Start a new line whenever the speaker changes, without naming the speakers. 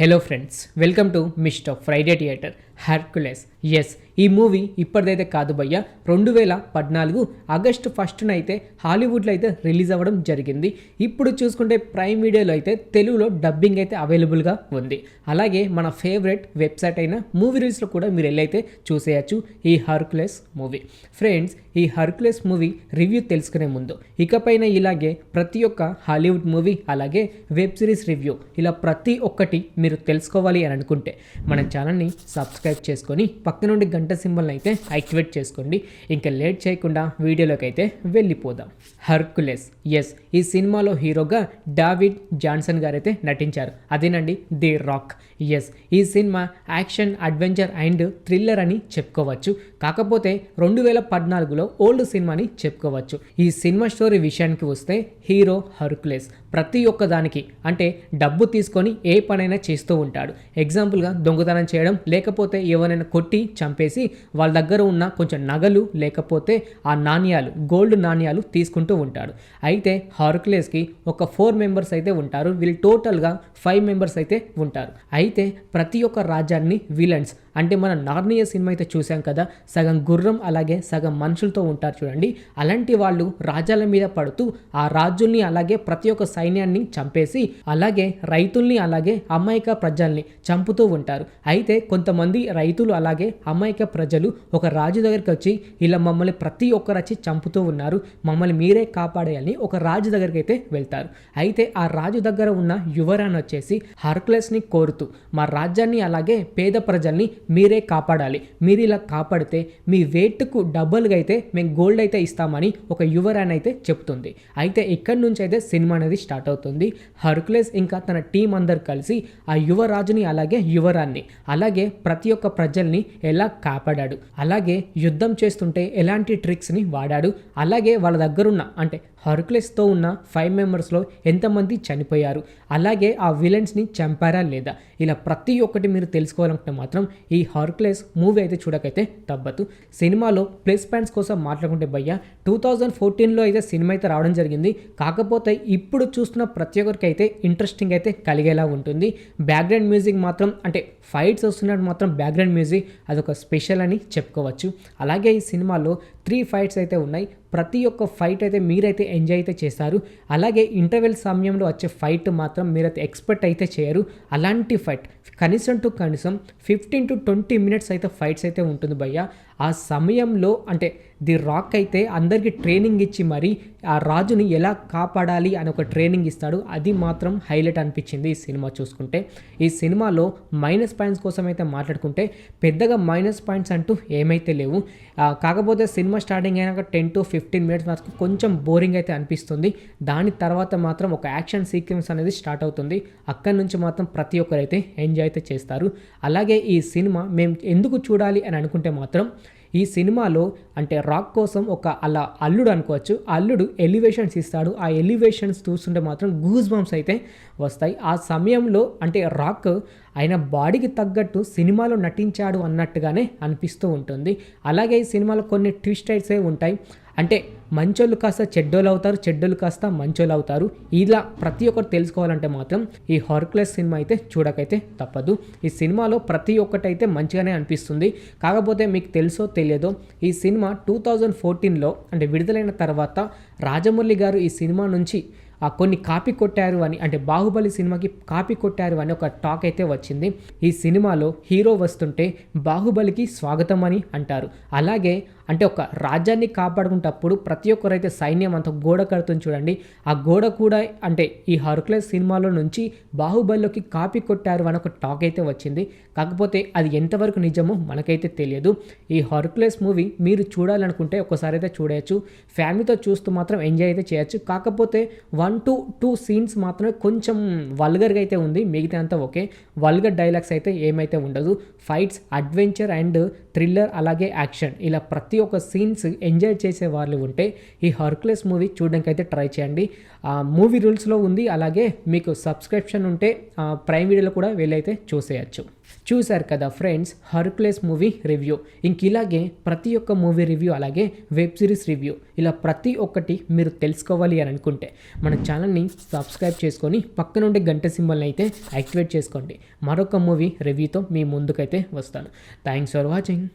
Hello friends, welcome to mister Friday theatre Hercules. Yes, ఈ movie ఇప్పటిదైతే కాదు భయ్య, 2014 ఆగస్టు 1న అయితే హాలీవుడ్లో అయితే రిలీజ్ అవ్వడం జరిగింది. ఇప్పుడు చూసుకుంటే ప్రైమ్ వీడియోలో అయితే తెలుగులో డబ్బింగ్ అయితే అవైలబుల్గా ఉంది. అలాగే మన ఫేవరెట్ వెబ్సైట్ అయిన మూవీ రీల్స్లో కూడా మీరు వెళ్ళైతే చూసేయచ్చు ఈ హెర్క్యులెస్ మూవీ. ఫ్రెండ్స్, ఈ హెర్క్యులెస్ మూవీ రివ్యూ తెలుసుకునే ముందు ఇకపైన ఇలాగే ప్రతి ఒక్క హాలీవుడ్ మూవీ అలాగే వెబ్ సిరీస్ రివ్యూ ఇలా ప్రతి ఒక్కటి మీరు తెలుసుకోవాలి అని అనుకుంటే మన ఛానల్ని సబ్స్క్రైబ్ చేసుకొని పక్క నుండి గంట సింబల్ని అయితే యాక్టివేట్ చేసుకోండి. ఇంకా లేట్ చేయకుండా వీడియోలోకి అయితే వెళ్ళిపోదాం. హెర్క్యులెస్. ఎస్, ఈ సినిమాలో హీరోగా డావిడ్ జాన్సన్ గారు అయితే నటించారు. అదేనండి, ది రాక్. ఎస్, ఈ cinema action, adventure and thriller అని చెప్పుకోవచ్చు. కాకపోతే 2014లో ఓల్డ్ సినిమాని చెప్పుకోవచ్చు. ఈ సినిమా స్టోరీ విషయానికి వస్తే హీరో హెర్క్యులెస్ ప్రతి ఒక్క దానికి అంటే డబ్బు తీసుకొని ఏ పనైనా చేస్తూ ఉంటాడు. ఎగ్జాంపుల్గా దొంగతనం చేయడం, లేకపోతే ఎవరైనా కొట్టి చంపేసి వాళ్ళ దగ్గర ఉన్న కొంచెం నగలు లేకపోతే ఆ నాణ్యాలు, గోల్డ్ నాణ్యాలు తీసుకుంటూ ఉంటాడు. అయితే హెర్క్యులెస్కి ఒక 4 మెంబర్స్ అయితే ఉంటారు. వీళ్ళు టోటల్గా 5 మెంబర్స్ అయితే ఉంటారు. అయితే ప్రతి ఒక్క రాజ్యాన్ని విలన్స్ అంటే మన నార్నియా సినిమా అయితే చూసాం కదా, సగం గుర్రం అలాగే సగం మనుషులతో ఉంటారు చూడండి. అలాంటి వాళ్ళు రాజ్యాల మీద పడుతూ ఆ రాజుల్ని అలాగే ప్రతి ఒక్క సైన్యాన్ని చంపేసి అలాగే రైతుల్ని అలాగే అమాయక ప్రజల్ని చంపుతూ ఉంటారు. అయితే కొంతమంది రైతులు అలాగే అమాయక ప్రజలు ఒక రాజు దగ్గరికి వచ్చి ఇలా మమ్మల్ని ప్రతి ఒక్కరు వచ్చి చంపుతూ ఉన్నారు, మమ్మల్ని మీరే కాపాడేయాలని ఒక రాజు దగ్గరికి అయితే వెళ్తారు. అయితే ఆ రాజు దగ్గర ఉన్న యువరాణి వచ్చేసి హెర్క్యులెస్ని కోరుతూ మా రాజ్యాన్ని అలాగే పేద ప్రజల్ని మీరే కాపాడాలి, మీరు ఇలా కాపాడితే మీ వెయిట్కు డబుల్గా అయితే మేము గోల్డ్ అయితే ఇస్తామని ఒక యువరాణి అయితే చెప్తుంది. అయితే ఇక్కడి నుంచి అయితే సినిమా అనేది స్టార్ట్ అవుతుంది. హెర్క్యులెస్ ఇంకా తన టీం అందరు కలిసి ఆ యువరాజుని అలాగే యువరాన్ని అలాగే ప్రతి ఒక్క ప్రజల్ని ఎలా కాపాడాడు, అలాగే యుద్ధం చేస్తుంటే ఎలాంటి ట్రిక్స్ని వాడాడు, అలాగే వాళ్ళ దగ్గరున్న అంటే హెర్క్యులెస్తో ఉన్న 5 మెంబర్స్లో ఎంతమంది చనిపోయారు, అలాగే ఆ విలన్స్ని చంపారా లేదా, ఇలా ప్రతి ఒక్కటి మీరు తెలుసుకోవాలంటే మాత్రం ఈ హెర్క్యులెస్ మూవీ అయితే చూడకైతే తప్పదు. సినిమాలో ప్లస్ పాయింట్స్ కోసం మాట్లాడుకుంటే భయ్య, 2014లో అయితే సినిమా అయితే రావడం జరిగింది. కాకపోతే ఇప్పుడు చూస్తున్న ప్రతి ఒక్కరికి అయితే ఇంట్రెస్టింగ్ అయితే కలిగేలా ఉంటుంది. బ్యాక్గ్రౌండ్ మ్యూజిక్ మాత్రం అంటే ఫైట్స్ వస్తున్నట్టు మాత్రం బ్యాక్గ్రౌండ్ మ్యూజిక్ అదొక స్పెషల్ అని చెప్పుకోవచ్చు. అలాగే ఈ సినిమాలో 3 ఫైట్స్ అయితే ఉన్నాయి. ప్రతి ఒక్క ఫైట్ అయితే మీరైతే ఎంజాయ్ అయితే చేస్తారు. అలాగే ఇంటర్వెల్ సమయంలో వచ్చే ఫైట్ మాత్రం మీరైతే ఎక్స్పెక్ట్ అయితే చేయరు. అలాంటి ఫైట్ కనీసం 15 to 20 మినిట్స్ అయితే ఫైట్స్ అయితే ఉంటుంది భయ్య. ఆ సమయంలో అంటే ది రాక్ అయితే అందరికీ ట్రైనింగ్ ఇచ్చి మరి ఆ రాజుని ఎలా కాపాడాలి అని ఒక ట్రైనింగ్ ఇస్తాడు. అది మాత్రం హైలైట్ అనిపించింది ఈ సినిమా చూసుకుంటే. ఈ సినిమాలో మైనస్ పాయింట్స్ కోసం అయితే మాట్లాడుకుంటే పెద్దగా మైనస్ పాయింట్స్ అంటూ ఏమైతే లేవు. కాకపోతే సినిమా స్టార్టింగ్ అయినాక 10 to 15 మినిట్స్ మాత్రం కొంచెం బోరింగ్ అయితే అనిపిస్తుంది. దాని తర్వాత మాత్రం ఒక యాక్షన్ సీక్వెన్స్ అనేది స్టార్ట్ అవుతుంది. అక్కడి నుంచి మాత్రం ప్రతి ఒక్కరైతే ఎంజాయ్ అయితే చేస్తారు. అలాగే ఈ సినిమా మేము ఎందుకు చూడాలి అని అనుకుంటే మాత్రం ఈ సినిమాలో అంటే రాక్ కోసం ఒక అలా అల్లుడు అనుకోవచ్చు, ఆ అల్లుడు ఎలివేషన్స్ ఇస్తాడు. ఆ ఎలివేషన్స్ చూస్తుంటే మాత్రం గూస్ బంప్స్ అయితే వస్తాయి. ఆ సమయంలో అంటే రాక్ ఆయన బాడీకి తగ్గట్టు సినిమాలో నటించాడు అన్నట్టుగానే అనిపిస్తూ ఉంటుంది. అలాగే ఈ సినిమాలో కొన్ని ట్విస్ట్ అయితే ఉంటాయి. అంటే మంచోళ్ళు కాస్త చెడ్డోళ్ళు అవుతారు, చెడ్డోళ్ళు కాస్త మంచోళ్ళు అవుతారు. ఇలా ప్రతి ఒక్కరు తెలుసుకోవాలంటే మాత్రం ఈ హెర్క్యులెస్ సినిమా అయితే చూడకైతే తప్పదు. ఈ సినిమాలో ప్రతి ఒక్కటైతే మంచిగానే అనిపిస్తుంది. కాకపోతే మీకు తెలుసో తెలియదో ఈ సినిమా 2014లో అంటే విడుదలైన తర్వాత రాజమౌళి గారు ఈ సినిమా నుంచి కొన్ని కాపీ కొట్టారు అని అంటే బాహుబలి సినిమాకి కాపీ కొట్టారు అని ఒక టాక్ అయితే వచ్చింది. ఈ సినిమాలో హీరో వస్తుంటే బాహుబలికి స్వాగతం అని అంటారు. అలాగే అంటే ఒక రాజ్యాన్ని కాపాడుకునేటప్పుడు ప్రతి ఒక్కరైతే సైన్యం అంత గోడ కడుతుంది చూడండి, ఆ గోడ కూడా అంటే ఈ హెర్క్యులెస్ సినిమాలో నుంచి బాహుబలిలోకి కాపీ కొట్టారు అని ఒక టాక్ అయితే వచ్చింది. కాకపోతే అది ఎంతవరకు నిజమో మనకైతే తెలియదు. ఈ హెర్క్యులెస్ మూవీ మీరు చూడాలనుకుంటే ఒకసారి అయితే చూడవచ్చు. ఫ్యామిలీతో చూస్తూ మాత్రం ఎంజాయ్ అయితే చేయొచ్చు. కాకపోతే 1 to 2 సీన్స్ మాత్రమే కొంచెం వల్గర్గా అయితే ఉంది. మిగతా అంతా ఓకే. వల్గర్ డైలాగ్స్ అయితే ఏమైతే ఉండదు. ఫైట్స్, అడ్వెంచర్ అండ్ థ్రిల్లర్ అలాగే యాక్షన్ ఇలా ప్రతి ఒక్క సీన్స్ ఎంజాయ్ చేసే వాళ్ళు ఉంటే ఈ హెర్క్యులెస్ మూవీ చూడడానికి అయితే ట్రై చేయండి. మూవీ రూల్స్లో ఉంది. అలాగే మీకు సబ్స్క్రిప్షన్ ఉంటే ప్రైమ్ వీడియోలో కూడా వెళ్ళైతే చూసేయచ్చు. చూశారు కదా ఫ్రెండ్స్, హర్క్యులస్ మూవీ రివ్యూ. ఇంక ఇలాగే ప్రతి ఒక్క మూవీ రివ్యూ అలాగే వెబ్ సిరీస్ రివ్యూ ఇలా ప్రతి ఒక్కటి మీరు తెలుసుకోవాలి అని అనుకుంటే మన ఛానల్ని సబ్స్క్రైబ్ చేసుకొని పక్కన ఉండే గంట సింబల్ని అయితే యాక్టివేట్ చేసుకోండి. మరొక మూవీ రివ్యూతో మీ ముందుకైతే వస్తాను. Thanks for watching.